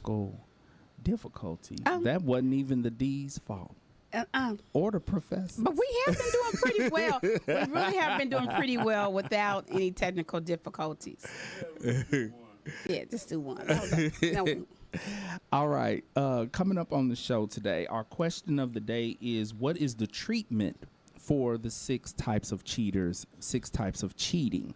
technical difficulties. That wasn't even the D's fault. Or the professor. But we have been doing pretty well. We really have been doing pretty well without any technical difficulties. Yeah, just do one. No. All right. Coming up on the show today, our question of the day is, what is the treatment for the 6 types of cheaters, 6 types of cheating?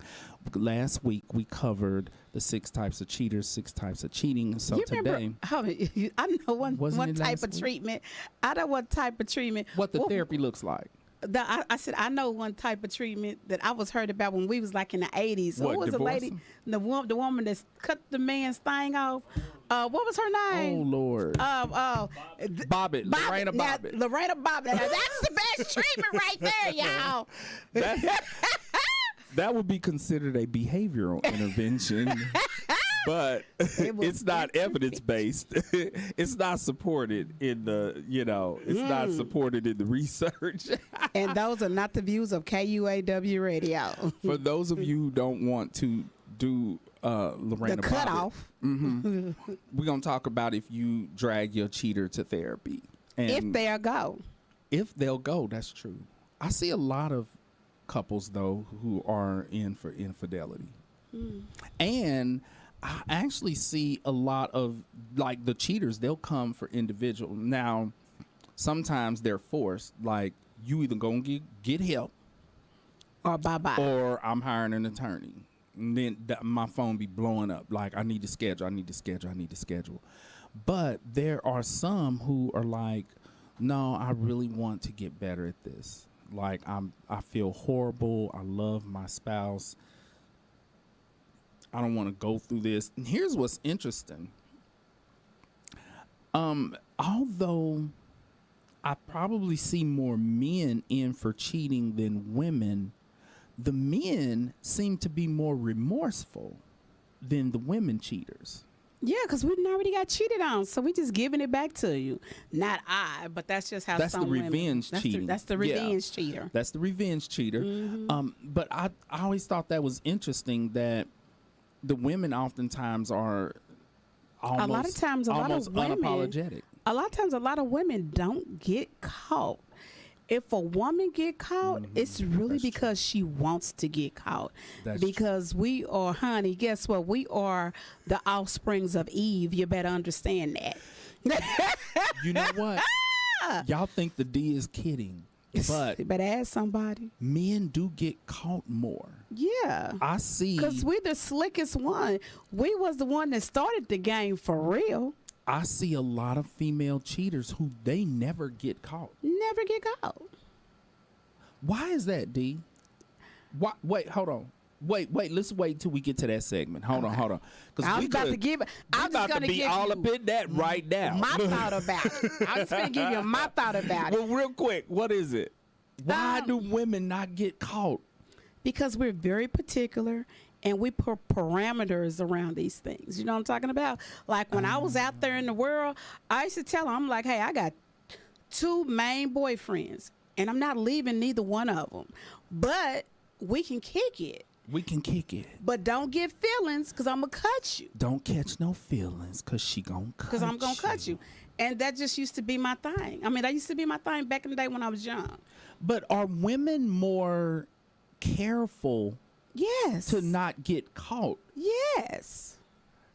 Last week we covered the 6 types of cheaters, 6 types of cheating. So today, I know one type of treatment. I know what type of treatment. What the therapy looks like. I said I know one type of treatment that I was heard about when we was like in the 80s. What, who was the lady, the woman that cut the man's thing off? What was her name? Oh Lord. Bobbitt. Lorena Bobbitt. Lorena Bobbitt. Now, that's the best treatment right there, y'all. That would be considered a behavioral intervention. But it's not evidence-based. It's not supported in the, it's not supported in the research. And those are not the views of KUAW Radio. For those of you who don't want to do Lorena the cutoff, we're going to talk about if you drag your cheater to therapy. And if they'll go. If they'll go, that's true. I see a lot of couples, though, who are in for infidelity. And I actually see a lot of, like, the cheaters, they'll come for individual. Now, sometimes they're forced. Like, you either going to get help. Or bye-bye. Or I'm hiring an attorney. And then my phone be blowing up. Like, I need to schedule. But there are some who are like, no, I really want to get better at this. Like, I feel horrible. I love my spouse. I don't want to go through this. And here's what's interesting. Although I probably see more men in for cheating than women, the men seem to be more remorseful than the women cheaters. Yeah, because we already got cheated on, so we just giving it back to you. Not I, but that's just how some women. Revenge cheating. That's the revenge cheater. That's the revenge cheater. But I always thought that was interesting that the women oftentimes are almost, a lot of times, unapologetic. A lot of times, a lot of women don't get caught. If a woman get caught, it's really because she wants to get caught. Because we are, honey, guess what? We are the offsprings of Eve. You better understand that. You know what? Y'all think the D is kidding. But you better ask somebody. Men do get caught more. Yeah. I see. Because we're the slickest one. We was the one that started the game for real. I see a lot of female cheaters who they never get caught. Never get caught. Why is that, D? Why, wait, hold on. Wait, let's wait till we get to that segment. Hold on. Because I'm about to be all up in that right now. My thought about it. I'm just going to give you my thought about it. Well, real quick, what is it? Why do women not get caught? Because we're very particular and we put parameters around these things. You know what I'm talking about? Like when I was out there in the world, I used to tell them, I'm like, hey, I got 2 main boyfriends and I'm not leaving neither one of them. But we can kick it. We can kick it. But don't get feelings because I'm going to cut you. Don't catch no feelings because she going to cut you. Because I'm going to cut you. And that just used to be my thing. I mean, that used to be my thing back in the day when I was young. But are women more careful to not get caught? Yes.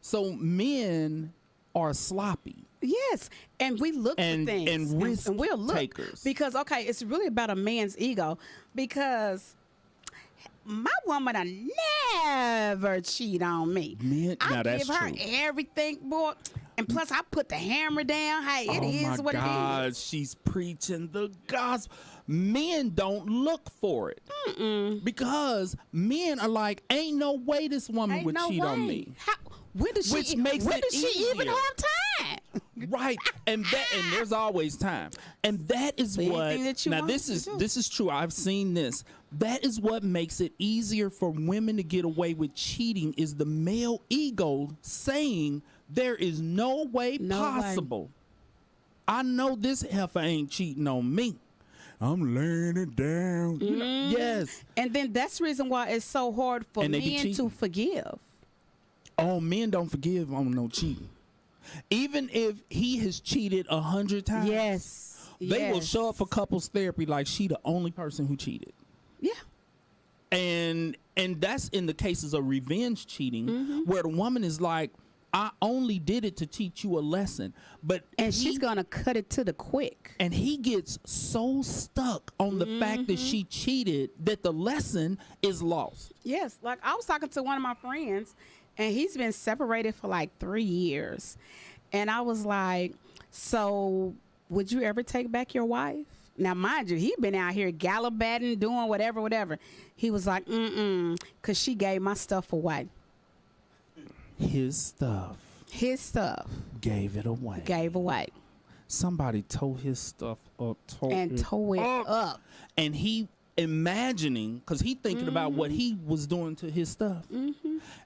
So men are sloppy. Yes. And we look for things. And risk and we'll look. takers. Because, okay, it's really about a man's ego. Because my woman will never cheat on me. I give her everything, boy. And plus, I put the hammer down. Hey, it is what it is. She's preaching the gospel. Men don't look for it. Because men are like, ain't no way this woman would cheat on me. When does she even have time? Right. And there's always time. And that is what, now this is true. I've seen this. That is what makes it easier for women to get away with cheating is the male ego saying there is no way possible. I know this heifer ain't cheating on me. I'm laying it down. You know? Yes. And then that's the reason why it's so hard for men to forgive. Oh, men don't forgive on no cheating. Even if he has cheated 100 times, Yes. they will show up for couples therapy like she the only person who cheated. Yeah. And that's in the cases of revenge cheating, where the woman is like, I only did it to teach you a lesson. And she's going to cut it to the quick. And he gets so stuck on the fact that she cheated that the lesson is lost. Yes. Like, I was talking to one of my friends, and he's been separated for like 3 years. And I was like, so would you ever take back your wife? Now, mind you, he'd been out here gallivanting, doing whatever. He was like, because she gave my stuff away. His stuff. Gave away. Somebody tore his stuff up. Tore it up. And he imagining, because he thinking about what he was doing to his stuff.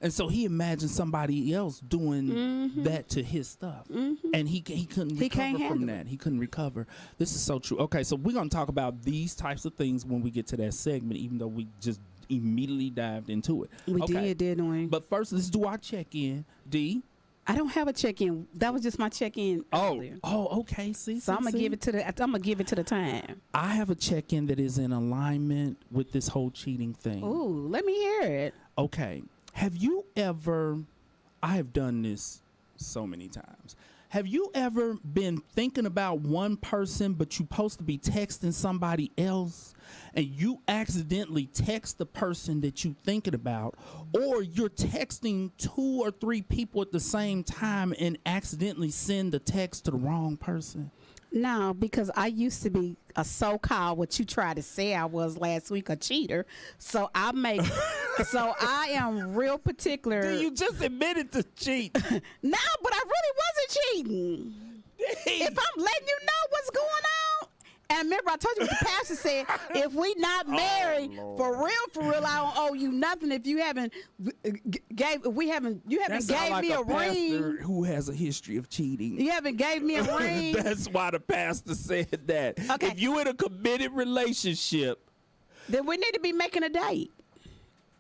And so he imagined somebody else doing that to his stuff. And he couldn't recover from that. He couldn't recover. This is so true. Okay, so we're going to talk about these types of things when we get to that segment, even though we just immediately dived into it. We did, didn't we? But first, let's do our check-in. D? I don't have a check-in. That was just my check-in earlier. Oh, okay. So I'm gonna give it to the time. I have a check-in that is in alignment with this whole cheating thing. Ooh, let me hear it. Okay. Have you ever, I have done this so many times. Have you ever been thinking about one person, but you're supposed to be texting somebody else, and you accidentally text the person that you're thinking about, or you're texting 2 or 3 people at the same time and accidentally send the text to the wrong person? No, because I used to be a so-called, what you tried to say I was last week, a cheater. So I am real particular. Dude, you just admitted to cheat. No, but I really wasn't cheating. If I'm letting you know what's going on. And remember, I told you what the pastor said. If we not married, for real, I don't owe you nothing. If you haven't gave me a ring, who has a history of cheating. You haven't gave me a ring. That's why the pastor said that. Okay. If you in a committed relationship, then we need to be making a date.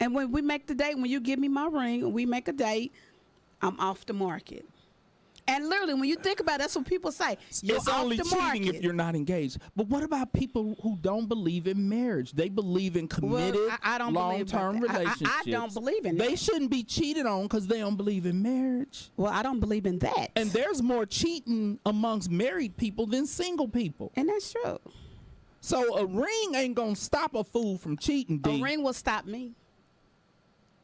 And when we make the date, when you give me my ring and we make a date, I'm off the market. And literally, when you think about it, that's what people say. It's only cheating if you're not engaged. But what about people who don't believe in marriage? They believe in committed, long-term relationships. I don't believe in that. They that. shouldn't be cheated on because they don't believe in marriage. Well, I don't believe in that. And there's more cheating amongst married people than single people. And that's true. So a ring ain't going to stop a fool from cheating, D. A ring will stop me.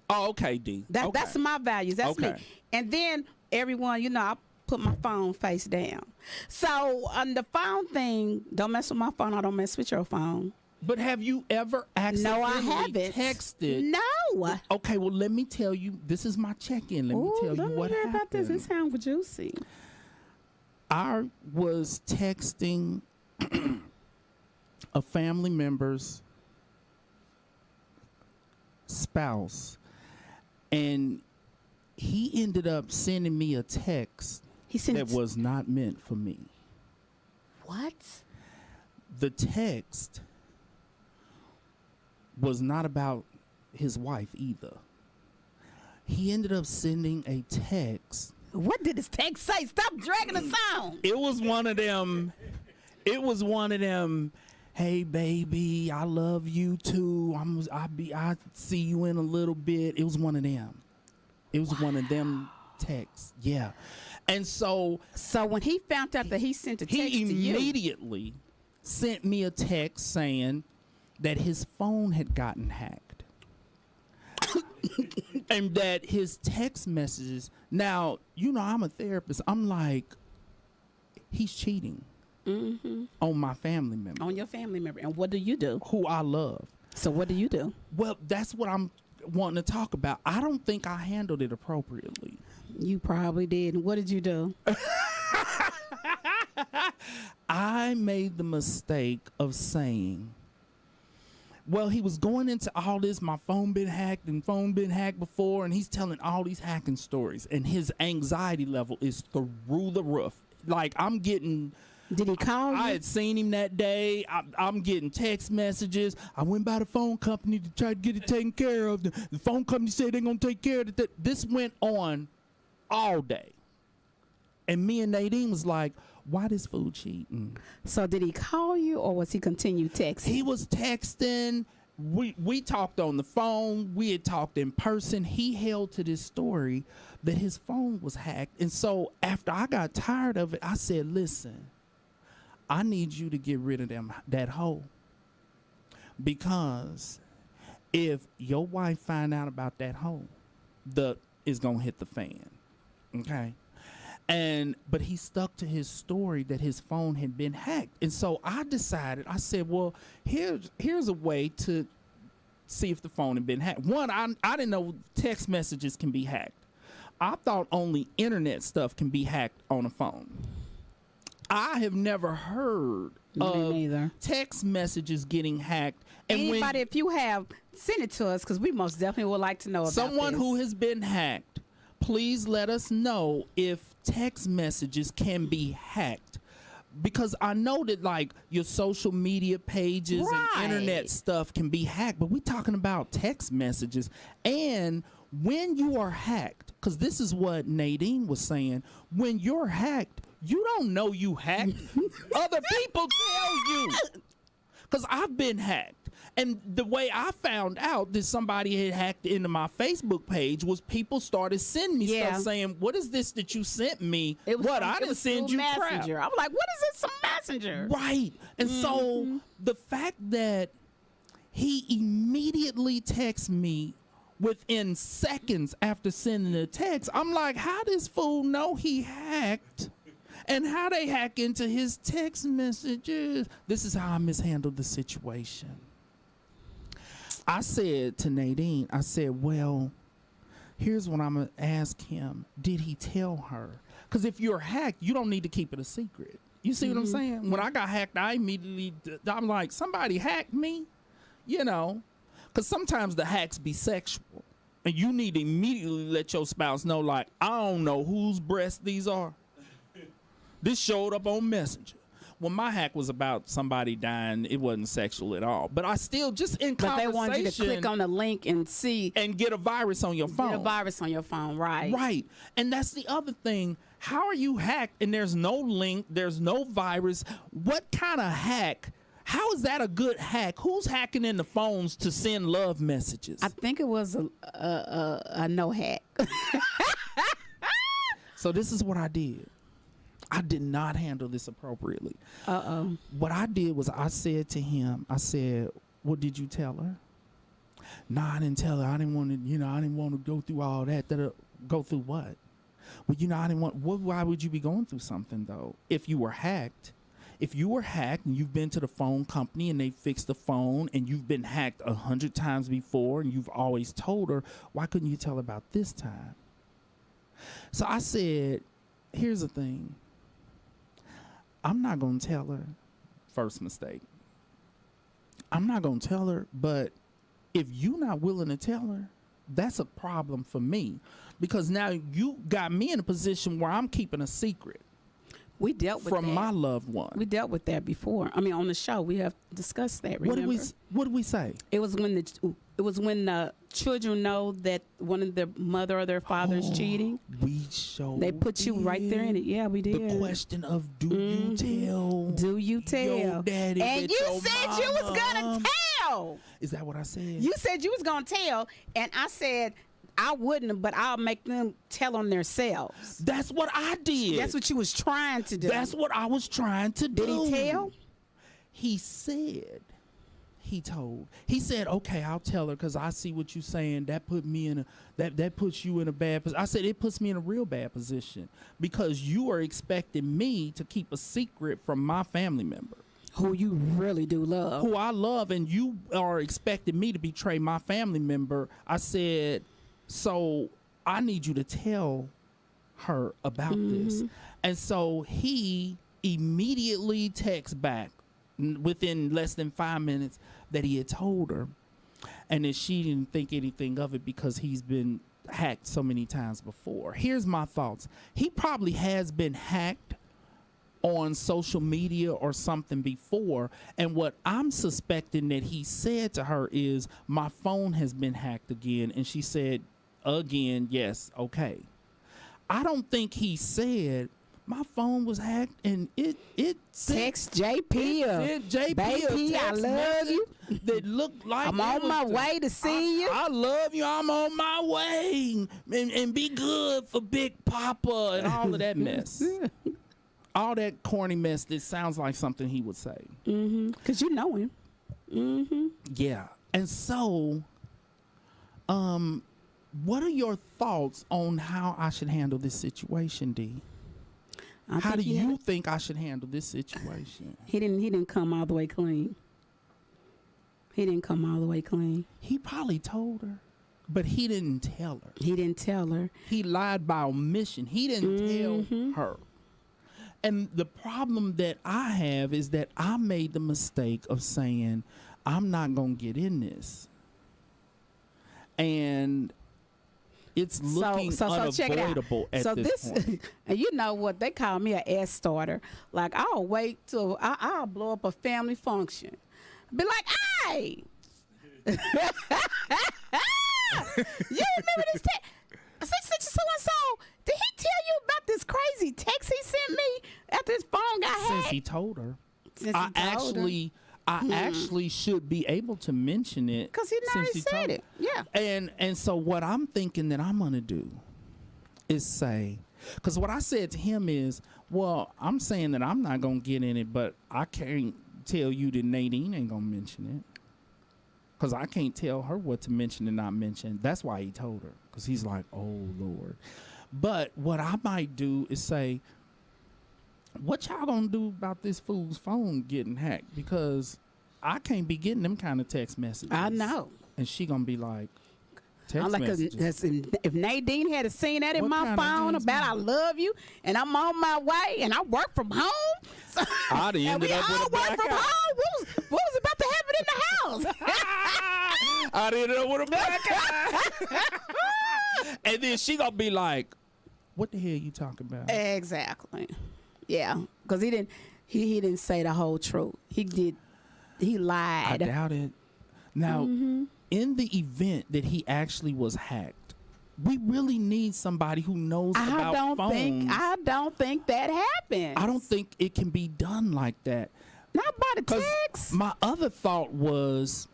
Oh, okay, D. That's my values. That's me. And then everyone, I put my phone face down. So on the phone thing, don't mess with my phone. I don't mess with your phone. But have you ever accidentally No, I haven't. texted? No. Okay, well, let me tell you. This is my check-in. Let me tell you what happened. About this. It sounds juicy. I was texting a family member's spouse, and he ended up sending me a text that was not meant for me. What? The text was not about his wife either. He ended up sending a text. What did this text say? Stop dragging the sound. It was one of them. Hey baby, I love you too. I see you in a little bit. It was one of them. It was one of them texts. Yeah. And so when he found out that he sent a text to you, he immediately sent me a text saying that his phone had gotten hacked. And that his text messages, now, I'm a therapist. I'm like, he's cheating on my family member. On your family member. And what do you do? Who I love. So what do you do? Well, that's what I'm wanting to talk about. I don't think I handled it appropriately. You probably did. And what did you do? I made the mistake of saying, well, he was going into all this, my phone been hacked before, and he's telling all these hacking stories, and his anxiety level is through the roof. Like, I'm getting... Did he call you? I had seen him that day. I'm getting text messages. I went by the phone company to try to get it taken care of. The phone company said they're going to take care of it. This went on all day. And me and Nadine was like, why this fool cheating? So did he call you, or was he continue texting? He was texting. We talked on the phone. We had talked in person. He held to this story that his phone was hacked. And so after I got tired of it, I said, listen, I need you to get rid of that hoe. Because if your wife find out about that hoe, it's going to hit the fan. Okay? But he stuck to his story that his phone had been hacked. And so I decided, I said, well, here's a way to see if the phone had been hacked. One, I didn't know text messages can be hacked. I thought only internet stuff can be hacked on a phone. I have never heard of text messages getting hacked. And anybody, if you have, send it to us, because we most definitely would like to know about someone who has been hacked. Please let us know if text messages can be hacked, because I know that like your social media pages and internet stuff can be hacked, but we're talking about text messages. And when you are hacked, because this is what Nadine was saying, when you're hacked, you don't know you hacked. Other people tell you. Because I've been hacked. And the way I found out that somebody had hacked into my Facebook page was people started sending me stuff saying, what is this that you sent me? I didn't send you Messenger. crap. I'm like, what is this, some Messenger? Right. And so the fact that he immediately texts me within seconds after sending the text, I'm like, how does fool know he hacked? And how they hack into his text messages? This is how I mishandled the situation. I said to Nadine, I said, well, here's what I'm going to ask him. Did he tell her? Because if you're hacked, you don't need to keep it a secret. You see what I'm saying? When I got hacked, I'm like, somebody hacked me, you know, because sometimes the hacks be sexual. And you need to immediately let your spouse know, like, I don't know whose breasts these are. This showed up on Messenger. When my hack was about somebody dying, it wasn't sexual at all. But I still, just in conversation. But they wanted you to click on the link and see. And get a virus on your phone. Get a virus on your phone, right. Right. And that's the other thing. How are you hacked and there's no link, there's no virus? What kind of hack? How is that a good hack? Who's hacking in the phones to send love messages? I think it was a no hack. So this is what I did. I did not handle this appropriately. What I did was I said to him, I said, well, did you tell her? No, I didn't tell her. I didn't want to go through all that. Go through what? Well, I didn't want, why would you be going through something though? If you were hacked and you've been to the phone company and they fixed the phone and you've been hacked 100 times before and you've always told her, why couldn't you tell her about this time? So I said, here's the thing. I'm not going to tell her. First mistake. I'm not going to tell her, but if you're not willing to tell her, that's a problem for me, because now you got me in a position where I'm keeping a secret. We dealt with from my loved one. We dealt with that before. I mean, on the show, we have discussed that. Remember? What did we say? It was when the children know that one of their mother or their father is cheating. They put you right there in it. Yeah, we did. The question of do you tell? Do you tell? Your daddy and you said you was gonna tell. Is that what I said? You said you was gonna tell, and I said I wouldn't, but I'll make them tell on themselves. That's what I did. That's what you was trying to do. That's what I was trying to do. Did he tell? He said. He said, okay, I'll tell her, because I see what you're saying. That put me in that puts you in a bad position. I said, it puts me in a real bad position, because you are expecting me to keep a secret from my family member. Who you really do love. Who I love, and you are expecting me to betray my family member. I said, so I need you to tell her about this. And so he immediately texts back within less than 5 minutes that he had told her, and that she didn't think anything of it because he's been hacked so many times before. Here's my thoughts. He probably has been hacked on social media or something before, and what I'm suspecting that he said to her is, my phone has been hacked again, and she said, again, yes, okay. I don't think he said, my phone was hacked and it text JP or JP baby, I love you. That looked like I'm on my way to see you. I love you. I'm on my way. And be good for Big Papa and all of that mess. All that corny mess that sounds like something he would say. Because you know him. Yeah. And so, what are your thoughts on how I should handle this situation, D? How do you think I should handle this situation? He didn't come all the way clean. He didn't come all the way clean. He probably told her, but he didn't tell her. He didn't tell her. He lied by omission. He didn't tell her. And the problem that I have is that I made the mistake of saying, I'm not going to get in this. And it's looking unavoidable at this point. And you know what? They call me an S starter. Like, I'll wait till I'll blow up a family function. Be like, hey! You remember this text? So-and-so, did he tell you about this crazy text he sent me after his phone got hacked? Since he told her. I actually should be able to mention it. Because he already said it. Yeah. And so what I'm thinking that I'm going to do is say, because what I said to him is, well, I'm saying that I'm not going to get in it, but I can't tell you that Nadine ain't going to mention it. Because I can't tell her what to mention and not mention. That's why he told her. Because he's like, oh, Lord. But what I might do is say, what y'all gonna do about this fool's phone getting hacked? Because I can't be getting them kind of text messages. I know. And she gonna be like, text messages. Cause if Nadine had seen that in my phone about I love you and I'm on my way and I work from home, I'd ended up with a blackout. From home. What was about to happen in the house? I'd ended up with a blackout. And then she gonna be like, what the hell you talking about? Exactly. Yeah, because he didn't say the whole truth. He lied. I doubt it. Now, in the event that he actually was hacked, we really need somebody who knows about phones. I don't think that happens. I don't think it can be done like that. Not by the text. My other thought was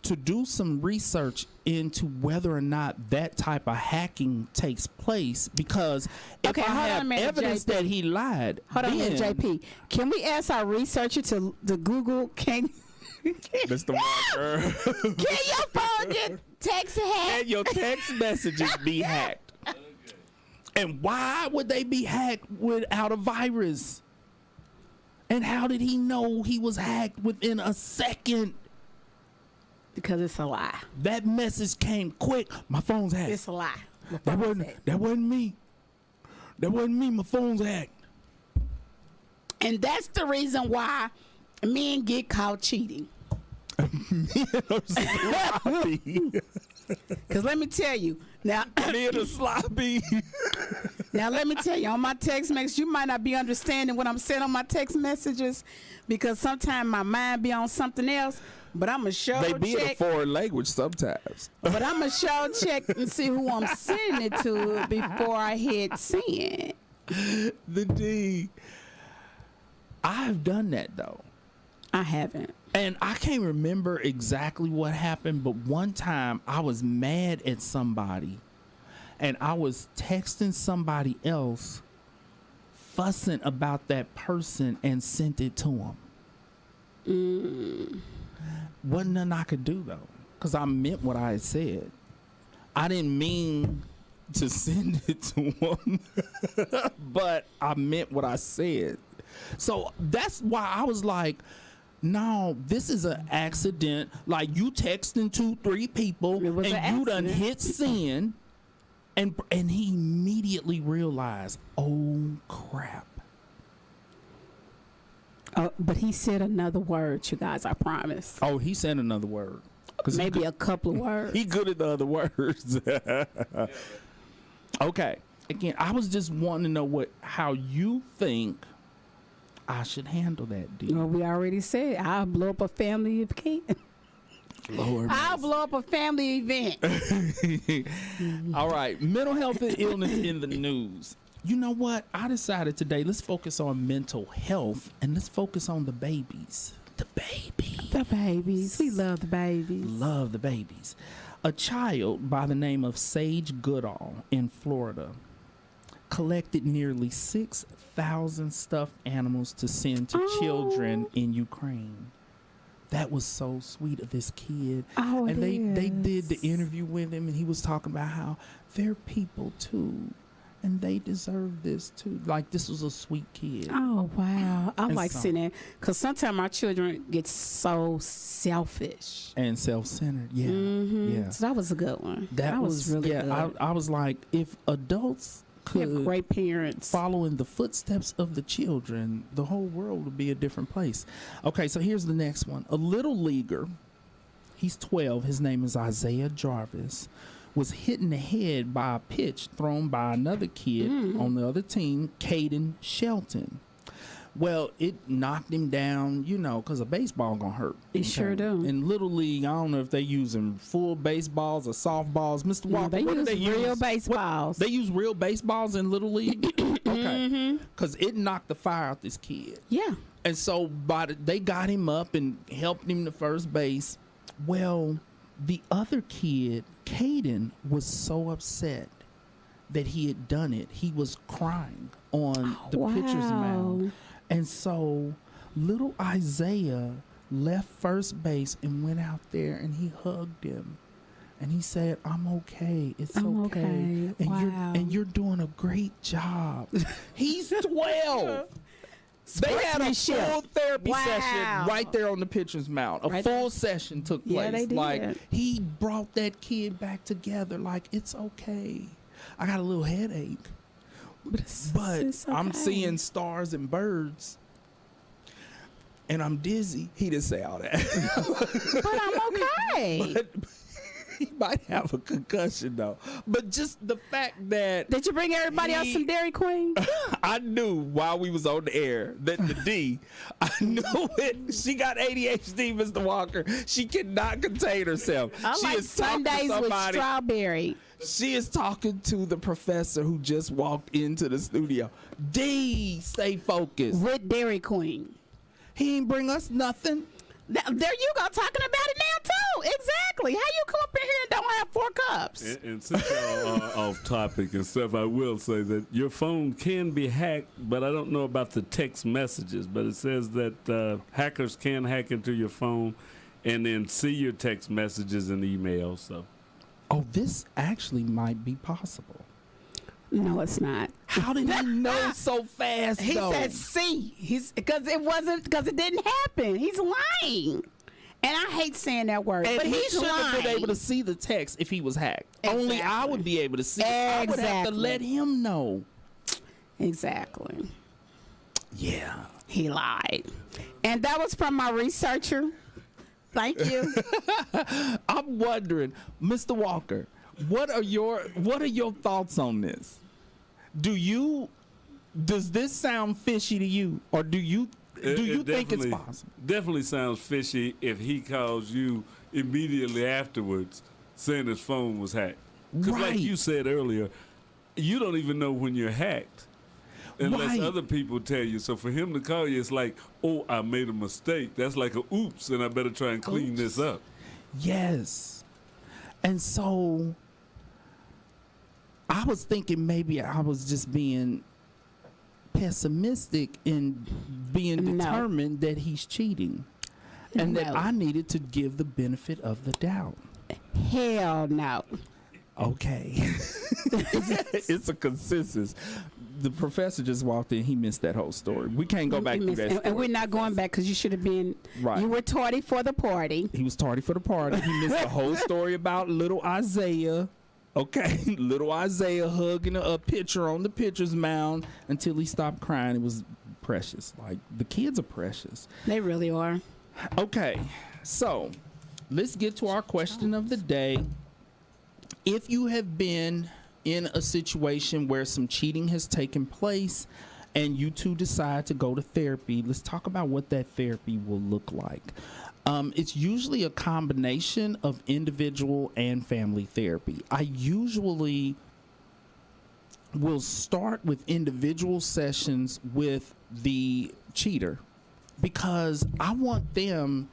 to do some research into whether or not that type of hacking takes place, because if I have evidence that he lied. Hold on a minute, JP. Can we ask our researcher to Google? That's the one, girl. Can your phone get text hacked? Can your text messages be hacked? And why would they be hacked without a virus? And how did he know he was hacked within a second? Because it's a lie. That message came quick. My phone's hacked. It's a lie. That wasn't me. That wasn't me. My phone's hacked. And that's the reason why men get caught cheating. Men are sloppy. Because let me tell you. Now, men are sloppy. Now, let me tell you, on my text messages, you might not be understanding what I'm saying on my text messages, because sometimes my mind be on something else. But I'm going to show check. They be in a foreign language sometimes. But I'm going to show check and see who I'm sending it to before I hit send. The D. I've done that, though. I haven't. And I can't remember exactly what happened, but one time I was mad at somebody and I was texting somebody else, fussing about that person, and sent it to them. Wasn't nothing I could do, though, because I meant what I had said. I didn't mean to send it to him, but I meant what I said. So that's why I was like, no, this is an accident. Like, you texting 2-3 people and you done hit send, and he immediately realized, oh crap. But he said another word, you guys, I promise. Oh, he said another word. Maybe a couple of words. He good at the other words. Okay. Again, I was just wanting to know how you think I should handle that deal. Well, we already said I'll blow up a family event. Lord, I'll blow up a family event. All right. Mental health and illness in the news. You know what? I decided today, let's focus on mental health and let's focus on the babies. The babies. The babies. We love the babies. Love the babies. A child by the name of Sage Goodall in Florida collected nearly 6,000 stuffed animals to send to children in Ukraine. That was so sweet of this kid. Oh, and they did the interview with him, and he was talking about how they're people too, and they deserve this too. Like, this was a sweet kid. Oh, wow. I And like so- seeing that because sometimes our children get so selfish. And self-centered. Yeah. Yeah. So that was a good one. That was really yeah. good. I was like, if adults We have could great parents. follow in the footsteps of the children, the whole world would be a different place. Okay, so here's the next one. A little leaguer, he's 12, his name is Isaiah Jarvis, was hit in the head by a pitch thrown by another kid on the other team, Caden Shelton. Well, it knocked him down, you know, because a baseball gonna hurt. It sure do. In Little League, I don't know if they using full baseballs or softballs. Mr. No, Walker, they what do use they real use? baseballs. They use real baseballs in Little League? Okay. Because it knocked the fire out this kid. Yeah. And so they got him up and helped him to first base. Well, the other kid, Caden, was so upset that he had done it. He was crying on the pitcher's mound. And so little Isaiah left first base and went out there and he hugged him. And he said, "I'm okay. It's I'm okay. okay. And you're doing a great job." He's 12. They had a full therapy session right there on the pitcher's mound. A full session took place. Yeah, they did. Like, he brought that kid back together. Like, it's okay. I got a little headache, but it's I'm okay. seeing stars and birds, and I'm dizzy. He didn't say all that. But I'm okay. But he might have a concussion though. But just the fact that Did you bring everybody else some Dairy Queen? I knew while we was on the air that the D, I knew it. She got ADHD, Mr. Walker. She cannot contain herself. I She like is talking to Sundays with somebody. strawberry. She is talking to the professor who just walked into the studio. D, stay focused. With Dairy Queen. He ain't bring us nothing. There you go, talking about it now too. Exactly. How you come up in here and don't have 4 cups? And since y'all are off topic and stuff, I will say that your phone can be hacked, but I don't know about the text messages. But it says that hackers can hack into your phone and then see your text messages and emails. So, Oh, this actually might be possible. No, it's not. How did he know so fast? He though? said C. Because it didn't happen. He's lying. And I hate saying that word, And but he he's should have lying. been able to see the text if he was hacked. Only I would be able to see it. I would have to Exactly. let him know. Exactly. Yeah. He lied. And that was from my researcher. Thank you. I'm wondering, Mr. Walker, what are your thoughts on this? Does this sound fishy to you, or do you think it's possible? Definitely sounds fishy if he calls you immediately afterwards saying his phone was hacked. Because like you said earlier, you don't even know when you're hacked unless other people tell you. So for him to call you, it's like, oh, I made a mistake. That's like a oops, and I better try and clean this up. Yes. And so I was thinking maybe I was just being pessimistic in being determined that he's cheating and that I needed to give the benefit of the doubt. Hell no. Okay. It's a consensus. The professor just walked in. He missed that whole story. We can't go back through that story. And we're not going back because you should have been, you were tardy for the party. He was tardy for the party. He missed the whole story about little Isaiah. Okay, little Isaiah hugging a pitcher on the pitcher's mound until he stopped crying. It was precious. Like, the kids are precious. They really are. Okay, so let's get to our question of the day. If you have been in a situation where some cheating has taken place and you two decide to go to therapy, let's talk about what that therapy will look like. It's usually a combination of individual and family therapy. I usually will start with individual sessions with the cheater, because I want them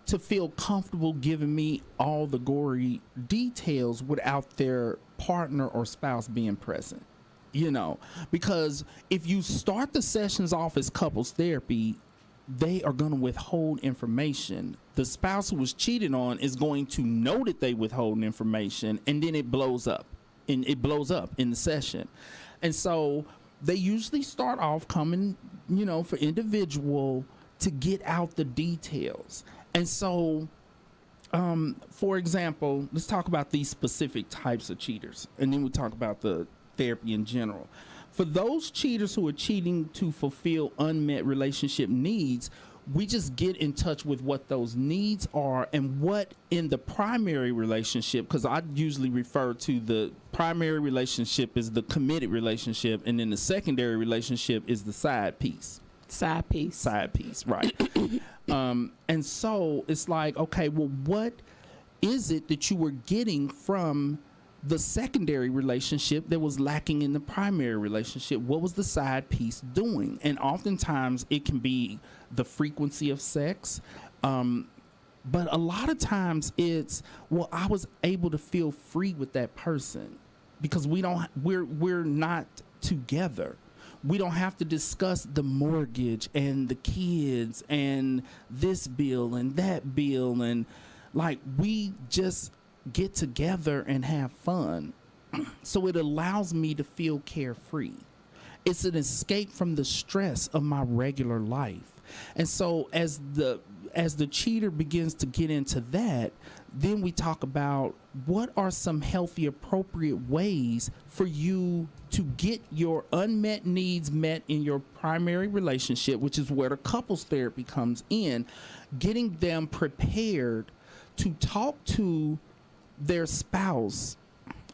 to feel comfortable giving me all the gory details without their partner or spouse being present. You know, because if you start the sessions off as couples therapy, they are going to withhold information. The spouse who was cheated on is going to know that they withhold information, and then it blows up. And it blows up in the session. And so they usually start off coming, you know, for individual to get out the details. And so, for example, let's talk about these specific types of cheaters, and then we'll talk about the therapy in general. For those cheaters who are cheating to fulfill unmet relationship needs, we just get in touch with what those needs are and what in the primary relationship, because I usually refer to the primary relationship as the committed relationship, and then the secondary relationship is the side piece. Side piece, right. And so it's like, okay, well, what is it that you were getting from the secondary relationship that was lacking in the primary relationship? What was the side piece doing? And oftentimes it can be the frequency of sex, but a lot of times it's, well, I was able to feel free with that person because we're not together. We don't have to discuss the mortgage and the kids and this bill and that bill, and like we just get together and have fun. So it allows me to feel carefree. It's an escape from the stress of my regular life. And so as the cheater begins to get into that, then we talk about what are some healthy, appropriate ways for you to get your unmet needs met in your primary relationship, which is where the couples therapy comes in, getting them prepared to talk to their spouse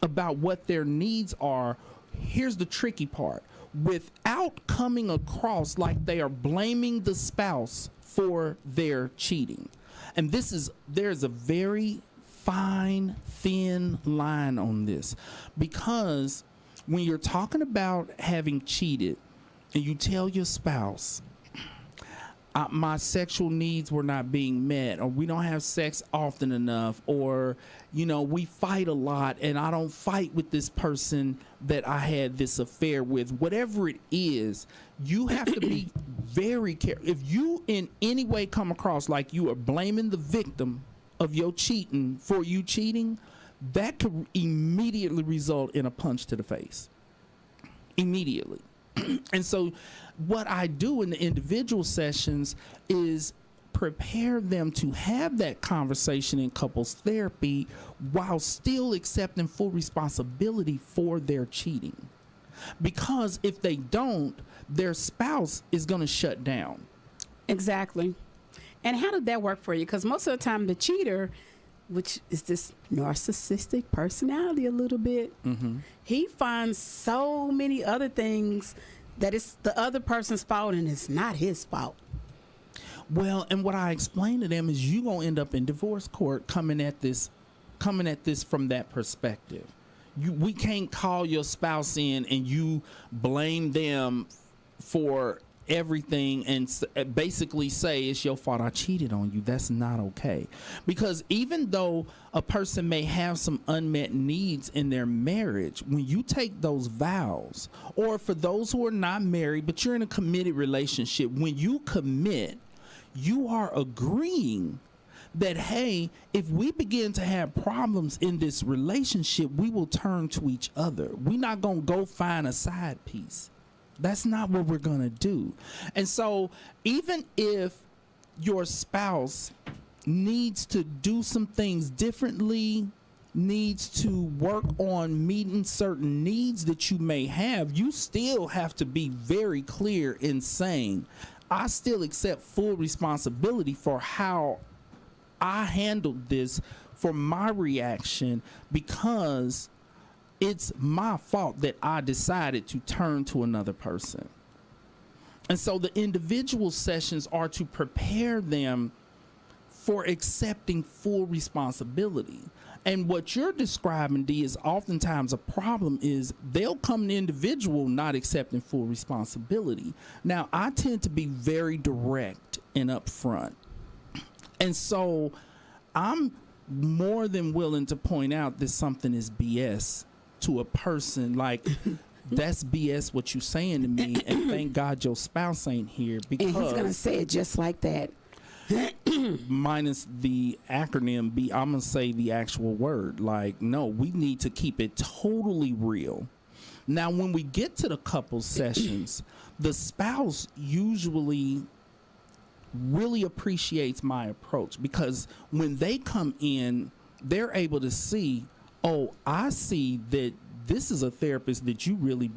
about what their needs are. Here's the tricky part: without coming across like they are blaming the spouse for their cheating. And there's a very fine, thin line on this, because when you're talking about having cheated and you tell your spouse, my sexual needs were not being met, or we don't have sex often enough, or, you know, we fight a lot and I don't fight with this person that I had this affair with, whatever it is, you have to be very careful. If you in any way come across like you are blaming the victim of your cheating for you cheating, that could immediately result in a punch to the face. Immediately. And so what I do in the individual sessions is prepare them to have that conversation in couples therapy while still accepting full responsibility for their cheating. Because if they don't, their spouse is going to shut down. Exactly. And how did that work for you? Because most of the time the cheater, which is this narcissistic personality a little bit, he finds so many other things that it's the other person's fault and it's not his fault. Well, and what I explain to them is you gonna end up in divorce court coming at this from that perspective. We can't call your spouse in and you blame them for everything and basically say it's your fault, I cheated on you. That's not okay. Because even though a person may have some unmet needs in their marriage, when you take those vows, or for those who are not married but you're in a committed relationship, when you commit, you are agreeing that, hey, if we begin to have problems in this relationship, we will turn to each other. We're not going to go find a side piece. That's not what we're going to do. And so even if your spouse needs to do some things differently, needs to work on meeting certain needs that you may have, you still have to be very clear in saying, I still accept full responsibility for how I handled this, for my reaction, because it's my fault that I decided to turn to another person. And so the individual sessions are to prepare them for accepting full responsibility. And what you're describing, D, is oftentimes a problem is they'll come an individual not accepting full responsibility. Now, I tend to be very direct and upfront. And so I'm more than willing to point out that something is BS to a person. Like, that's BS what you saying to me, and thank God your spouse ain't here, because and he's gonna say it just like that. Minus the acronym B, I'm gonna say the actual word. Like, no, we need to keep it totally real. Now, when we get to the couple sessions, the spouse usually really appreciates my approach, because when they come in, they're able to see, oh, I see that this is a therapist that you really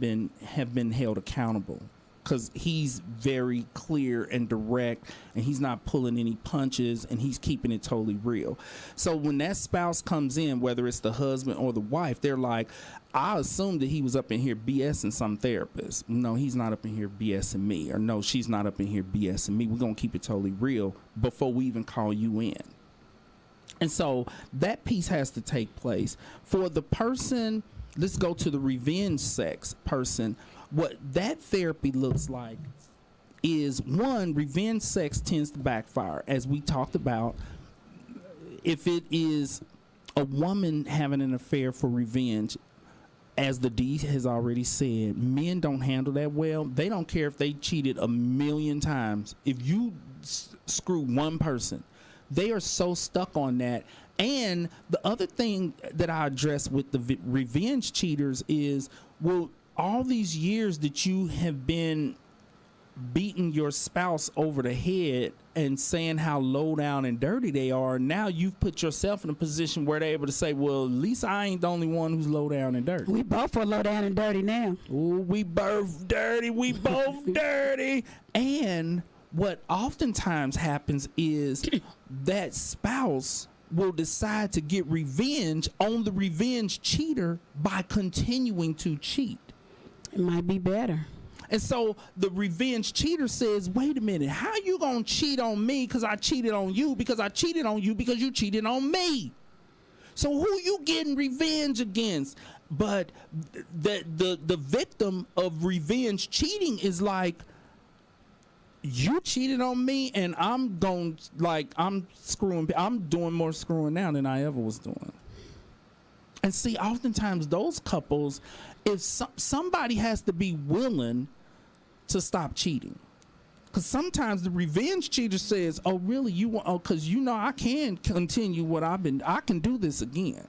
have been held accountable, because he's very clear and direct, and he's not pulling any punches, and he's keeping it totally real. So when that spouse comes in, whether it's the husband or the wife, they're like, I assumed that he was up in here BSing some therapist. No, he's not up in here BSing me. Or no, she's not up in here BSing me. We're going to keep it totally real before we even call you in. And so that piece has to take place. For the person, let's go to the revenge sex person. What that therapy looks like is, one, revenge sex tends to backfire. As we talked about, if it is a woman having an affair for revenge, as the D has already said, men don't handle that well. They don't care if they cheated 1,000,000 times. If you screw one person, they are so stuck on that. And the other thing that I address with the revenge cheaters is, well, all these years that you have been beating your spouse over the head and saying how low down and dirty they are, now you've put yourself in a position where they're able to say, well, at least I ain't the only one who's low down and dirty. We both are low down and dirty now. Ooh, we both dirty. We both dirty. And what oftentimes happens is that spouse will decide to get revenge on the revenge cheater by continuing to cheat. It might be better. And so the revenge cheater says, wait a minute, how you gonna cheat on me because I cheated on you, because I cheated on you because you cheated on me? So who you getting revenge against? But the victim of revenge cheating is like, you cheated on me, and I'm doing more screwing now than I ever was doing. And see, oftentimes those couples, if somebody has to be willing to stop cheating, because sometimes the revenge cheater says, oh really, you want, oh, because I can continue what I can do this again.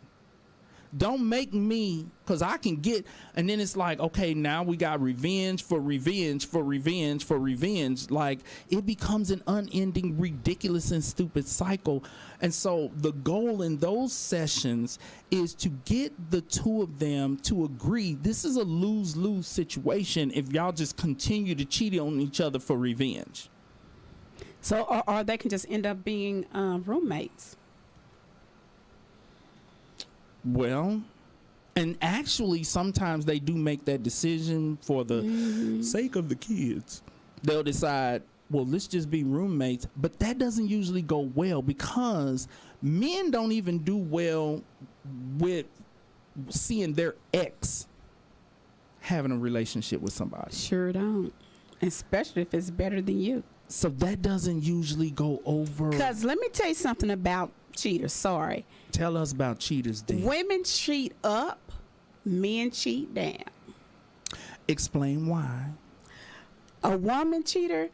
Don't make me, because I can get, and then it's like, okay, now we got revenge for revenge for revenge for revenge. Like, it becomes an unending, ridiculous and stupid cycle. And so the goal in those sessions is to get the two of them to agree this is a lose-lose situation if y'all just continue to cheat on each other for revenge. So, or they can just end up being roommates. Well, and actually sometimes they do make that decision for the sake of the kids. They'll decide, well, let's just be roommates. But that doesn't usually go well, because men don't even do well with seeing their ex having a relationship with somebody. Sure don't. Especially if it's better than you. So that doesn't usually go over. Because let me tell you something about cheaters. Sorry. Tell us about cheaters, Dan. Women cheat up, men cheat down. Explain why. A woman cheater,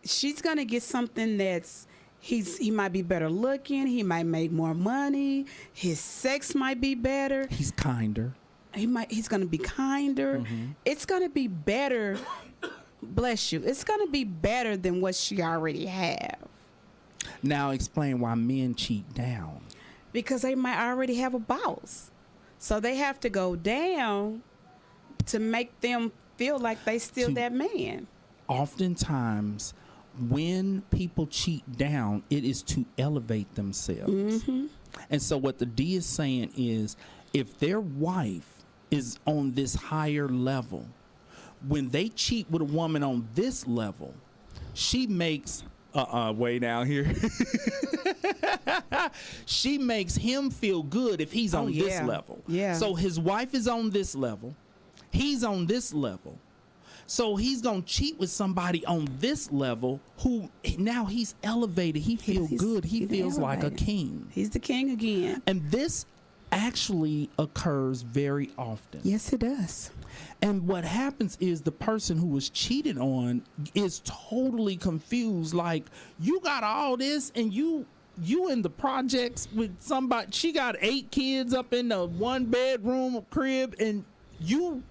she's gonna get something that's he might be better looking, he might make more money, his sex might be better. He's kinder. He's gonna be kinder. Mm-hmm. It's gonna be better. Bless you. It's gonna be better than what she already have. Now explain why men cheat down. Because they might already have a boss. So they have to go down to make them feel like they still that man. Oftentimes, when people cheat down, it is to elevate themselves. Mm-hmm. And so what the D is saying is, if their wife is on this higher level, when they cheat with a woman on this level, she makes way down here. She makes him feel good if he's on this level. Yeah. So his wife is on this level. He's on this level. So he's going to cheat with somebody on this level who now he's elevated. He feels good. He feels like a king. He's the king again. And this actually occurs very often. Yes, it does. And what happens is the person who was cheated on is totally confused. Like, you got all this and you in the projects with somebody. She got 8 kids up in the 1-bedroom crib and you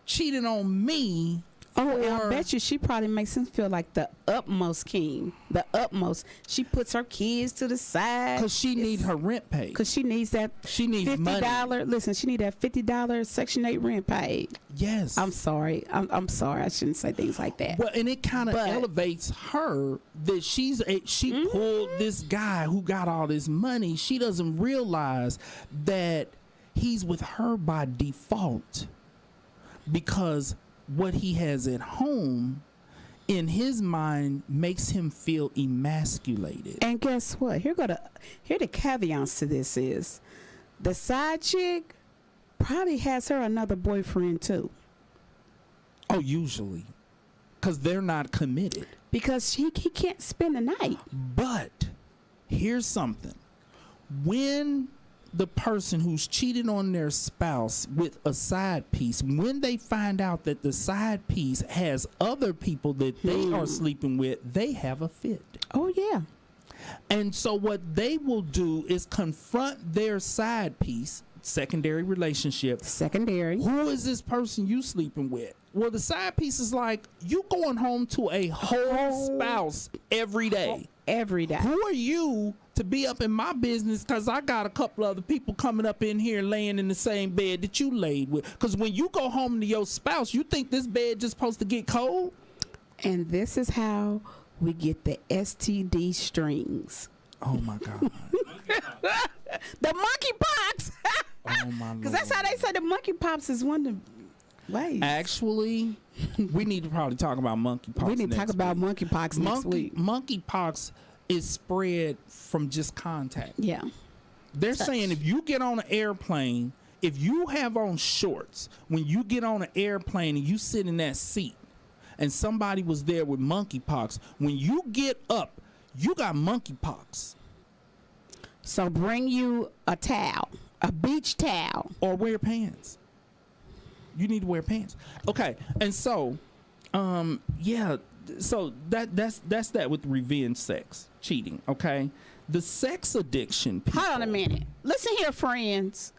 cheated on me. Oh, and I bet you she probably makes him feel like the utmost king. The utmost. She puts her kids to the side. Because she needs her rent paid. Because she needs that $50. Money. Listen, she need that $50 Section 8 rent paid. Yes. I'm sorry. I'm sorry. I shouldn't say things like that. Well, and it kind of elevates her that she pulled this guy who got all this money. She doesn't realize that he's with her by default because what he has at home in his mind makes him feel emasculated. And guess what? Here the caveats to this is the side chick probably has her another boyfriend too. Oh, usually. Because they're not committed. Because he can't spend the night. But here's something. When the person who's cheated on their spouse with a side piece, when they find out that the side piece has other people that they are sleeping with, they have a fit. Oh, yeah. And so what they will do is confront their side piece, secondary relationship. Secondary. Who is this person you sleeping with? Well, the side piece is like, you going home to a whole spouse every day. Every day. Who are you to be up in my business? Because I got a couple other people coming up in here laying in the same bed that you laid with. Because when you go home to your spouse, you think this bed just supposed to get cold? And this is how we get the STD strings. Oh, my God. The monkeypox. Oh, my Lord. Because that's how they say the monkeypox is one of the ways. Actually, we need to probably talk about monkeypox. We need to talk about monkeypox next week. Monkeypox is spread from just contact. Yeah. They're saying if you get on an airplane, if you have on shorts, when you get on an airplane and you sit in that seat and somebody was there with monkeypox, when you get up, you got monkeypox. So bring you a towel, a beach towel. Or wear pants. You need to wear pants. Okay. And so, yeah, so that's that with revenge sex, cheating, okay? The sex addiction people. Hold on a minute. Listen here, friends.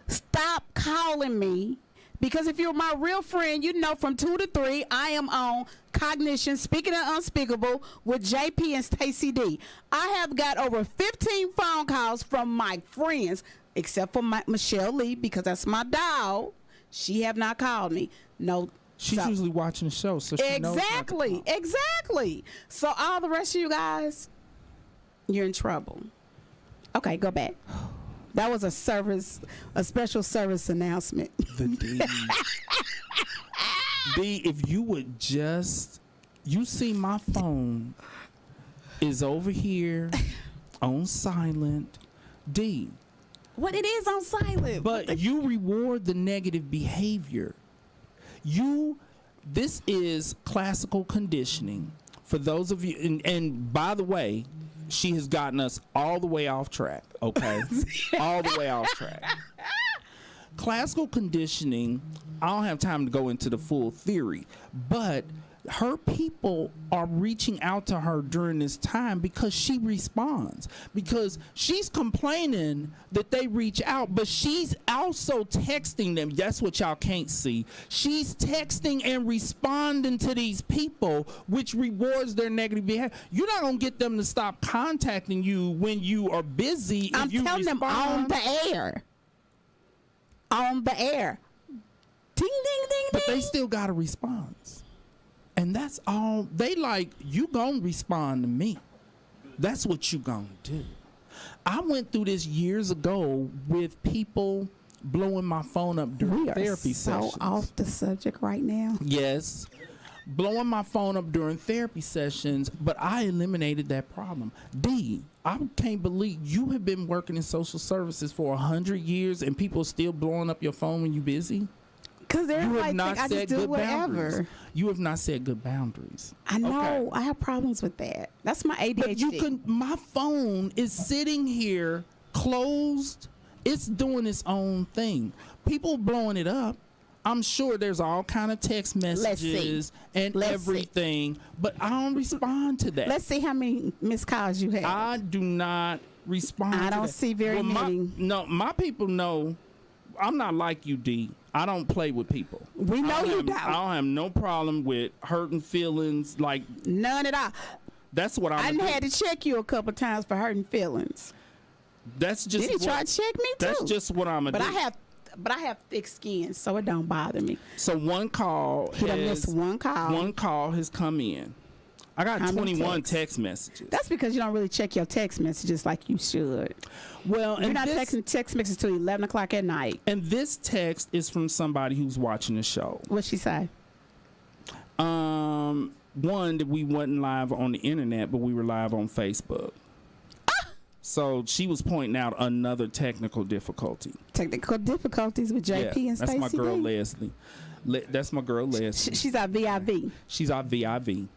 Stop calling me. Because if you're my real friend, you know from 2 to 3, I am on Cognitions, speaking of Unspeakable, with JP and Stacy D. I have got over 15 phone calls from my friends, except for Michelle Lee, because that's my dog. She have not called me. No. She's usually watching the show, so she knows not to call. Exactly. So all the rest of you guys, you're in trouble. Okay, go back. That was a special service announcement. The D. D, if you would just, you see my phone is over here on silent. D. What it is on silent. But you reward the negative behavior. This is classical conditioning. For those of you, and by the way, she has gotten us all the way off track, okay? All the way off track. Classical conditioning, I don't have time to go into the full theory, but her people are reaching out to her during this time because she responds. Because she's complaining that they reach out, but she's also texting them. That's what y'all can't see. She's texting and responding to these people, which rewards their negative behavior. You're not going to get them to stop contacting you when you are busy. I'm telling them on the air. On the air. Ding, ding, ding, but ding. They still got a response. And that's all they like. You gonna respond to me. That's what you gonna do. I went through this years ago with people blowing my phone up during therapy sessions. We are so off the subject right now. Yes. blowing my phone up during therapy sessions, but I eliminated that problem. D, I can't believe you have been working in social services for 100 years and people are still blowing up your phone when you're busy. Because everybody think I just do whatever. Boundaries. You have not set good boundaries. I know. Okay. I have problems with that. That's my ADHD. But my phone is sitting here closed. It's doing its own thing. People blowing it up. I'm sure there's all kind of text messages and everything, but I don't respond to that. Let's see how many missed calls you have. I do not respond to that. I don't see very many. My people know I'm not like you, D. I don't play with people. We know you don't. I don't have no problem with hurting feelings, like none at all. That's what I had to check you a couple times for hurting feelings. That's just. Did he try to check me too? That's just what I'm gonna do. But I have thick skin, so it don't bother me. So one call. He done missed one call. One call has come in. I got 21 text messages. That's because you don't really check your text messages like you should. Well, you're not texting text messages till 11 o'clock at night. And this text is from somebody who's watching the show. What'd she say? One, that we wasn't live on the internet, but we were live on Facebook. So she was pointing out another technical difficulty. Technical difficulties with JP and Stacy. That's my girl Leslie. That's my girl Leslie. She's our VIV. She's our VIV.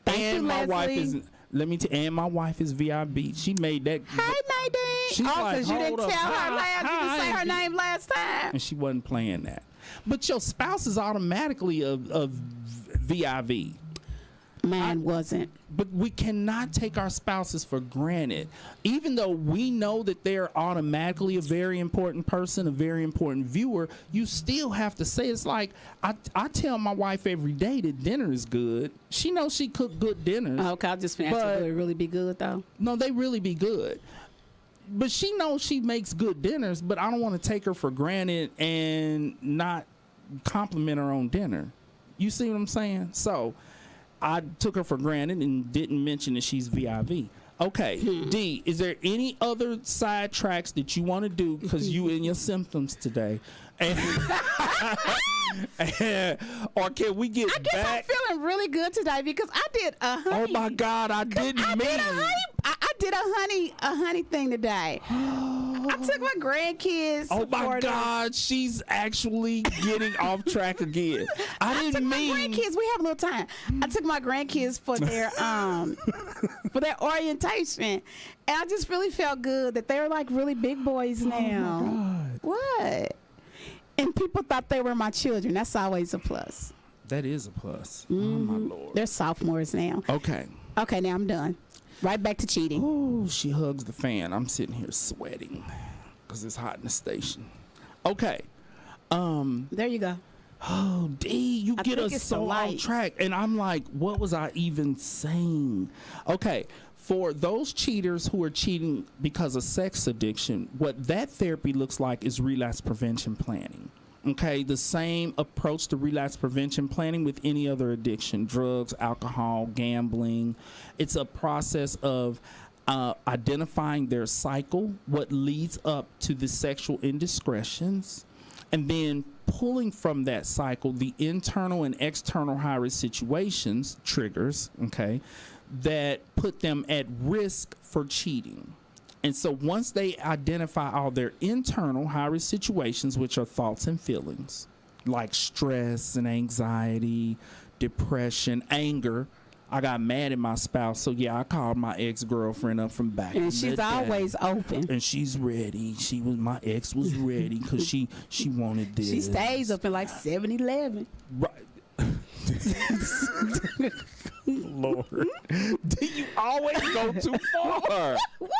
Thank and you, my Leslie. wife is. And my wife is VIB. She made that. Hey, Nadine. She's because you didn't tell her last. You didn't say her name last time. And she wasn't playing that. But your spouse is automatically a VIV. Mine wasn't. But we cannot take our spouses for granted. Even though we know that they're automatically a very important person, a very important viewer, you still have to say, it's like, I tell my wife every day that dinner is good. She knows she cooked good dinners. Okay, I'll just finish. Will it really be good, though? No, they really be good. But she knows she makes good dinners, but I don't want to take her for granted and not compliment her on dinner. You see what I'm saying? So I took her for granted and didn't mention that she's VIV. Okay, D, is there any other side tracks that you want to do because you in your symptoms today? Or can we get back? I guess I'm feeling really good today because I did a honey. Oh my God, I didn't mean. I did a honey thing today. I took my grandkids. Oh my God, she's actually getting off track again. I didn't mean. My grandkids, we have a little time. I took my grandkids for their for their orientation, and I just really felt good that they're like really big boys now. Oh my God. What? And people thought they were my children. That's always a plus. That is a plus. Oh my Lord. They're sophomores now. Okay. Okay, now I'm done. Right back to cheating. Oh, she hugs the fan. I'm sitting here sweating because it's hot in the station. Okay. There you go. Oh, D, you get us so off track. And I'm like, what was I even saying? Okay. For those cheaters who are cheating because of sex addiction, what that therapy looks like is relapse prevention planning. Okay, the same approach to relapse prevention planning with any other addiction, drugs, alcohol, gambling. It's a process of identifying their cycle, what leads up to the sexual indiscretions, and then pulling from that cycle the internal and external high-risk situations, triggers, okay, that put them at risk for cheating. And so once they identify all their internal high-risk situations, which are thoughts and feelings, like stress and anxiety, depression, anger. I got mad at my spouse, so yeah, I called my ex-girlfriend up from back. And she's always open. And she's ready. My ex was ready because she wanted this. She stays open like 7-Eleven. Right. Lord, do you always go too far? What?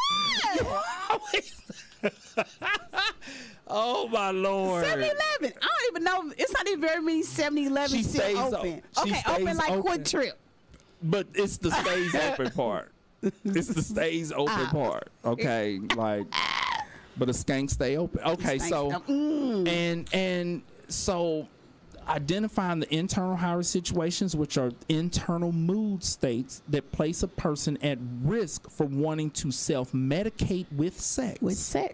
Oh my Lord. 7-Eleven. I don't even know. It's not even very many 7-Elevens still open. Okay, open like Quick Trip. But it's the stays open part. It's the stays open part. Okay, like, but a skank stay open. Okay, so and so identifying the internal high-risk situations, which are internal mood states that place a person at risk for wanting to self-medicate with sex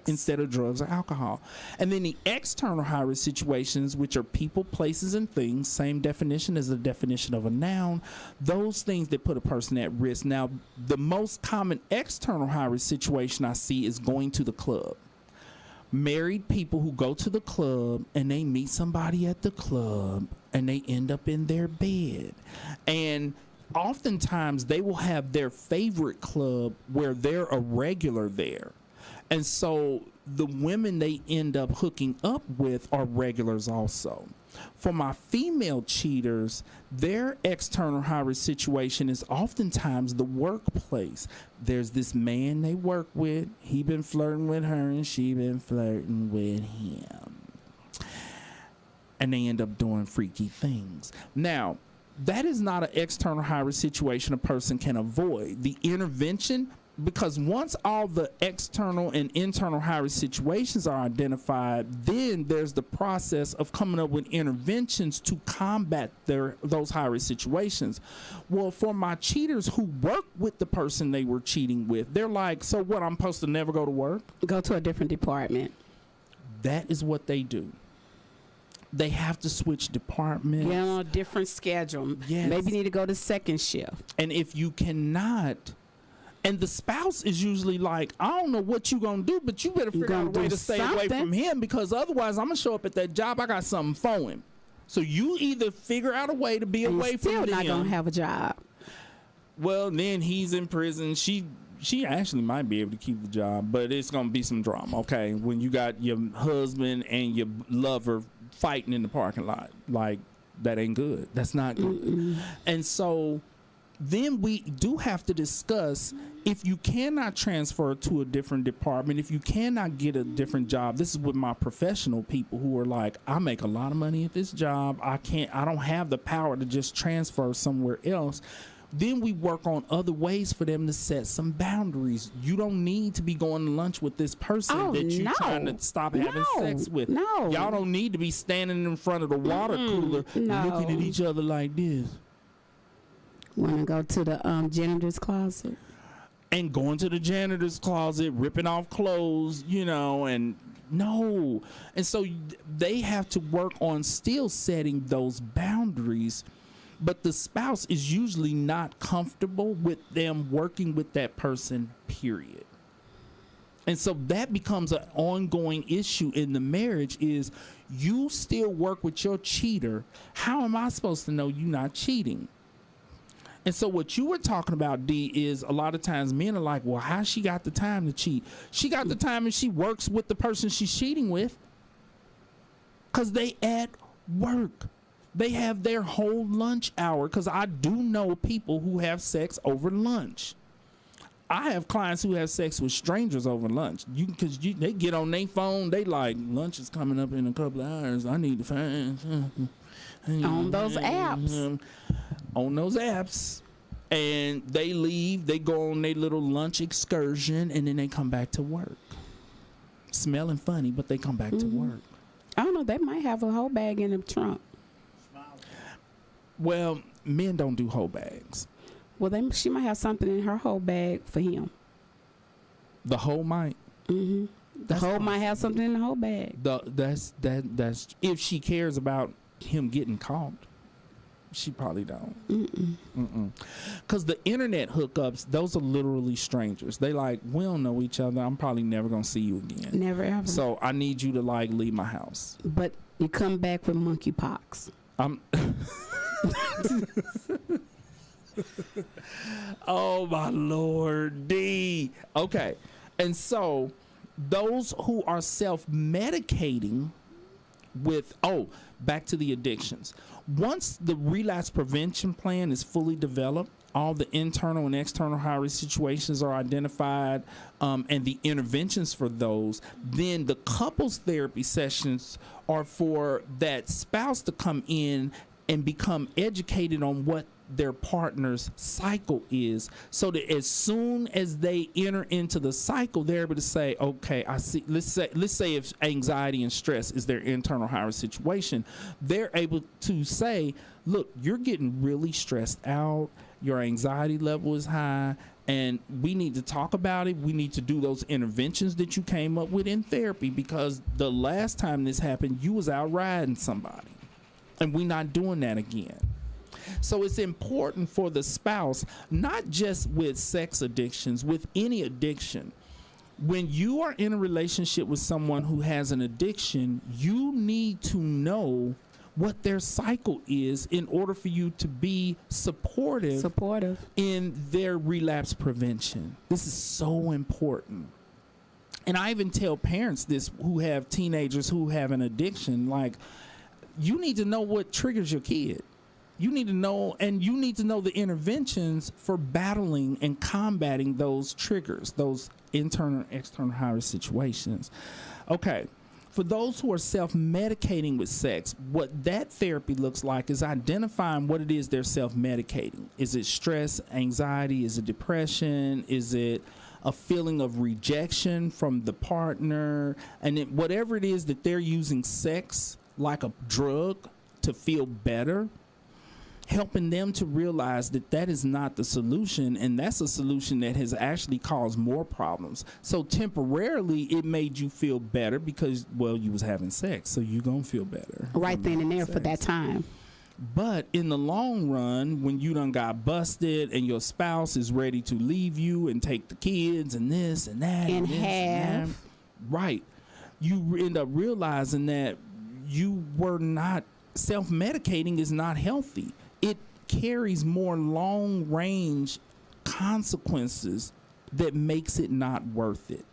instead of drugs or alcohol. And then the external high-risk situations, which are people, places, and things, same definition as the definition of a noun, those things that put a person at risk. Now, the most common external high-risk situation I see is going to the club. Married people who go to the club and they meet somebody at the club and they end up in their bed, and oftentimes they will have their favorite club where they're a regular there, and so the women they end up hooking up with are regulars also. For my female cheaters, their external high-risk situation is oftentimes the workplace. There's this man they work with. He been flirting with her and she been flirting with him. And they end up doing freaky things. Now, that is not an external high-risk situation a person can avoid. The intervention, because once all the external and internal high-risk situations are identified, then there's the process of coming up with interventions to combat those high-risk situations. Well, for my cheaters who work with the person they were cheating with, they're like, so what, I'm supposed to never go to work? Go to a different department. That is what they do. They have to switch departments. Get on a different schedule. Yes. Maybe you need to go to second shift. And if you cannot... And the spouse is usually like, I don't know what you gonna do, but you better figure out a way to stay away from him, because otherwise I'm gonna show up at that job, I got something for him. So you either figure out a way to be away from him. Still not gonna have a job. Well, then he's in prison. She actually might be able to keep the job, but it's gonna be some drama, okay? When you got your husband and your lover fighting in the parking lot, like, that ain't good. That's not good. Mm-mm. And so then we do have to discuss, if you cannot transfer to a different department, if you cannot get a different job. This is with my professional people who are like, I make a lot of money at this job, I don't have the power to just transfer somewhere else. Then we work on other ways for them to set some boundaries. You don't need to be going to lunch with this person that you're trying to stop having sex with. No. Y'all don't need to be standing in front of the water cooler looking at each other like this. Want to go to the janitor's closet? And going to the janitor's closet, ripping off clothes, and no. And so they have to work on still setting those boundaries, but the spouse is usually not comfortable with them working with that person, period. And so that becomes an ongoing issue in the marriage, is you still work with your cheater. How am I supposed to know you're not cheating? And so what you were talking about, D, is a lot of times men are like, well, how she got the time to cheat? She got the time and she works with the person she's cheating with, because they at work. They have their whole lunch hour, because I do know people who have sex over lunch. I have clients who have sex with strangers over lunch. Because they get on their phone, they like, lunch is coming up in a couple of hours, I need to find... On those apps. On those apps. And they leave, they go on their little lunch excursion, and then they come back to work. Smelling funny, but they come back to work. I don't know, they might have a whole bag in the trunk. Well, men don't do whole bags. Well, she might have something in her whole bag for him. The whole might? Mm-hmm. The whole might have something in the whole bag. That's if she cares about him getting caught. She probably don't. Because the internet hookups, those are literally strangers. They like, we don't know each other, I'm probably never gonna see you again. Never ever. So I need you to like leave my house. But you come back with monkeypox. Oh my Lord, D. Okay. And so those who are self-medicating with, back to the addictions. Once the relapse prevention plan is fully developed, all the internal and external high-risk situations are identified, and the interventions for those, then the couples therapy sessions are for that spouse to come in and become educated on what their partner's cycle is, so that as soon as they enter into the cycle, they're able to say, okay, I see. Let's say if anxiety and stress is their internal higher situation, they're able to say, look, you're getting really stressed out, your anxiety level is high, and we need to talk about it. We need to do those interventions that you came up with in therapy, because the last time this happened, you was out riding somebody, and we're not doing that again. So it's important for the spouse, not just with sex addictions, with any addiction. When you are in a relationship with someone who has an addiction, you need to know what their cycle is in order for you to be supportive in their relapse prevention. This is so important. And I even tell parents this who have teenagers who have an addiction, like, you need to know what triggers your kid. You need to know, and you need to know the interventions for battling and combating those triggers, those internal and external higher situations. Okay. For those who are self-medicating with sex, what that therapy looks like is identifying what it is they're self-medicating. Is it stress, anxiety? Is it depression? Is it a feeling of rejection from the partner? And whatever it is that they're using sex like a drug to feel better, helping them to realize that that is not the solution, and that's a solution that has actually caused more problems. So temporarily it made you feel better because, well, you was having sex, so you're gonna feel better right then and there for that time. But in the long run, when you done got busted and your spouse is ready to leave you and take the kids and this and that and this have and that, right, you end up realizing that you were not self-medicating is not healthy. It carries more long-range consequences that makes it not worth it.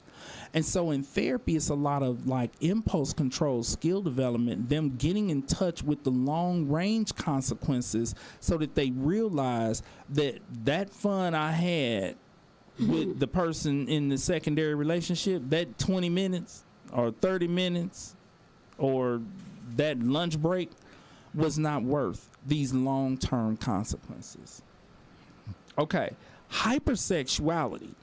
And so in therapy, it's a lot of like impulse control, skill development, them getting in touch with the long-range consequences so that they realize that that fun I had with the person in the secondary relationship, that 20 minutes or 30 minutes or that lunch break was not worth these long-term consequences. Okay, hypersexuality.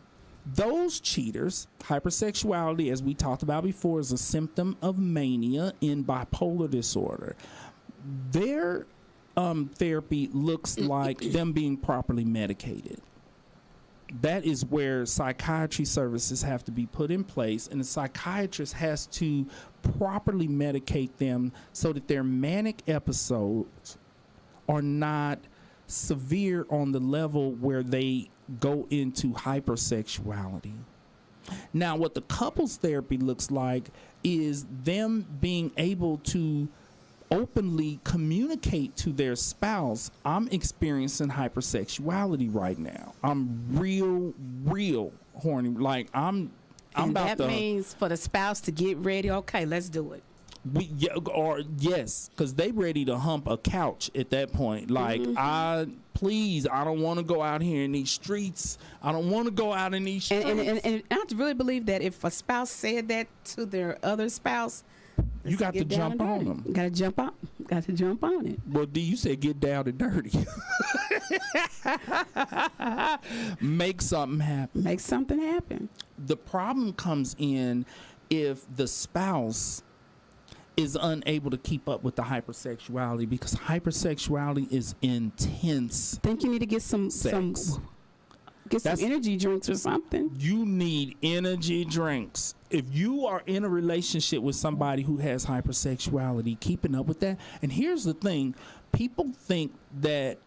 Those cheaters, hypersexuality, as we talked about before, is a symptom of mania in bipolar disorder. Their therapy looks like them being properly medicated. That is where psychiatry services have to be put in place, and the psychiatrist has to properly medicate them so that their manic episodes are not severe on the level where they go into hypersexuality. Now, what the couples therapy looks like is them being able to openly communicate to their spouse, I'm experiencing hypersexuality right now. I'm real horny. Like I'm about that means for the spouse to get ready. Okay, let's do it. Yes, because they ready to hump a couch at that point. Like, I don't want to go out here in these streets. I don't want to go out in these streets. And I really believe that if a spouse said that to their other spouse, you got to jump on them. Got to jump on. Got to jump on it. Well, D, you said get down and dirty. Make something happen. Make something happen. The problem comes in if the spouse is unable to keep up with the hypersexuality, because hypersexuality is intense. I think you need to get some energy drinks or something. You need energy drinks. If you are in a relationship with somebody who has hypersexuality, keeping up with that. And here's the thing, people think that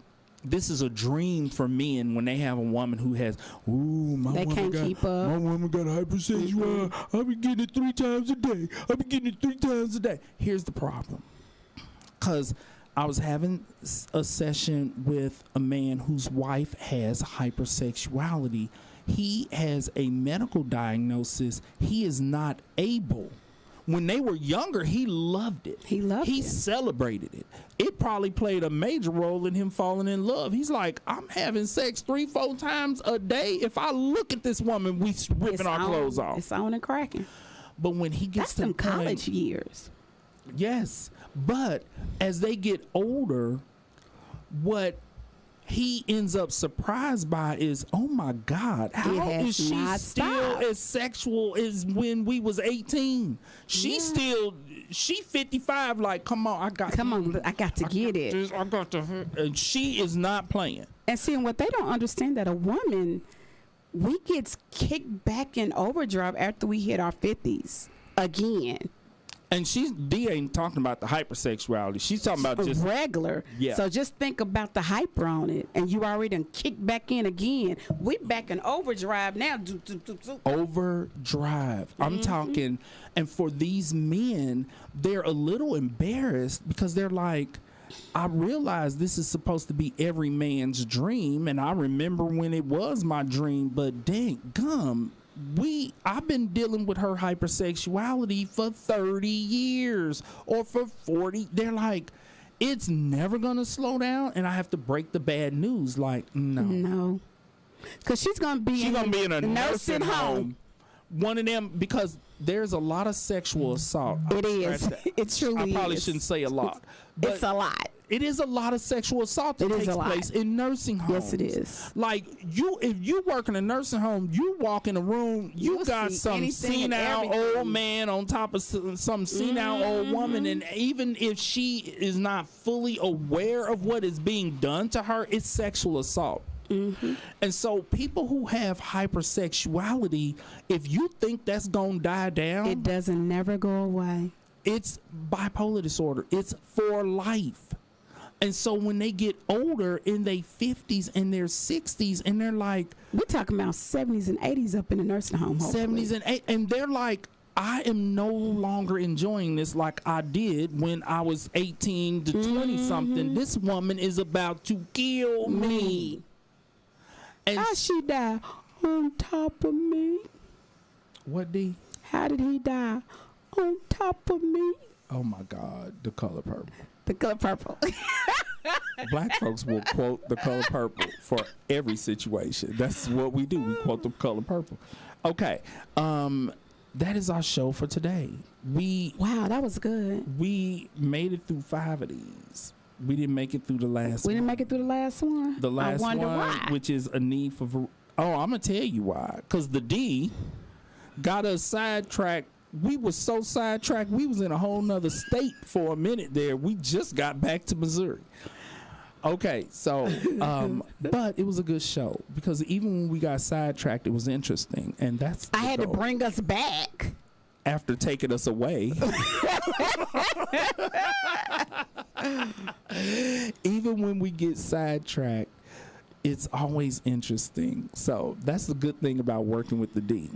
this is a dream for men when they have a woman who has, they can't keep up. My woman got hypersexual. I be getting it 3 times a day. I be getting it 3 times a day. Here's the problem. Because I was having a session with a man whose wife has hypersexuality. He has a medical diagnosis. He is not able. When they were younger, he loved it. He celebrated it. It probably played a major role in him falling in love. He's like, I'm having sex 3-4 times a day. If I look at this woman, we ripping our clothes off. It's on and cracking. But when he gets to some college years. Yes. But as they get older, what he ends up surprised by is, oh my God, how is she still as sexual as when we was 18? She's still, she 55, like, come on, I got to get it. I got to, and she is not playing. And seeing what they don't understand, that a woman, we gets kicked back in overdrive after we hit our 50s again. And D ain't talking about the hypersexuality. She's talking about just regular. Yeah. So just think about the hyper on it, and you already done kicked back in again. We back in overdrive now. Overdrive. I'm talking, and for these men, they're a little embarrassed because they're like, I realize this is supposed to be every man's dream, and I remember when it was my dream, but dang gum. I've been dealing with her hypersexuality for 30 years or for 40. They're like, it's never gonna slow down, and I have to break the bad news. Like, no, because she's gonna be in a nursing home. One of them, because there's a lot of sexual assault. It is. It truly is. I probably shouldn't say a lot. But it's a lot. It is a lot of sexual assault that takes place in nursing homes. Yes, it is. Like, if you work in a nursing home, you walk in a room, you got some senile old man on top of some senile old woman, and even if she is not fully aware of what is being done to her, it's sexual assault. And so people who have hypersexuality, if you think that's gonna die down, it doesn't never go away. It's bipolar disorder. It's for life. And so when they get older in their 50s and their 60s, and they're like, we're talking about 70s and 80s up in the nursing home, hopefully. 70s and 80s, and they're like, I am no longer enjoying this like I did when I was 18 to 20 something. This woman is about to kill me. And how she die? On top of me. What, D? How did he die? On top of me. Oh my God, The Color Purple. The Color Purple. Black folks will quote The Color Purple for every situation. That's what we do. We quote The Color Purple. Okay. That is our show for today. Wow, that was good. We made it through 5 of these. We didn't make it through the last one. We didn't make it through the last one? The last one, why. Which is a need for... I'm going to tell you why. Because the D got us sidetracked. We were so sidetracked, we was in a whole nother state for a minute there. We just got back to Missouri. Okay, so, but it was a good show because even when we got sidetracked, it was interesting. And that's I had to bring us back. After taking us away. Even when we get sidetracked, it's always interesting. So that's the good thing about working with the D.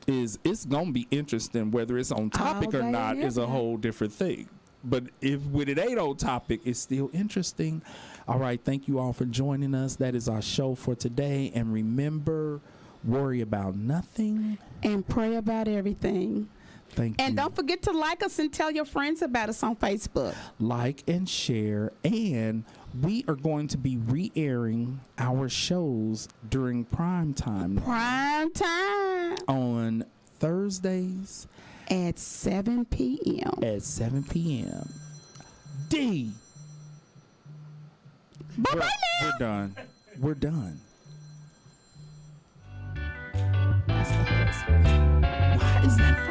Is it's gonna be interesting whether it's on topic or not is a whole different thing. But when it ain't on topic, it's still interesting. All right, thank you all for joining us. That is our show for today. And remember, worry about nothing and pray about everything. Thank you. And don't forget to like us and tell your friends about us on Facebook. Like and share. And we are going to be re-airing our shows during prime time. Prime time. On Thursdays. At 7 p.m. At 7 p.m. D. Bye-bye now. We're done. We're done. That's the husband. Why is that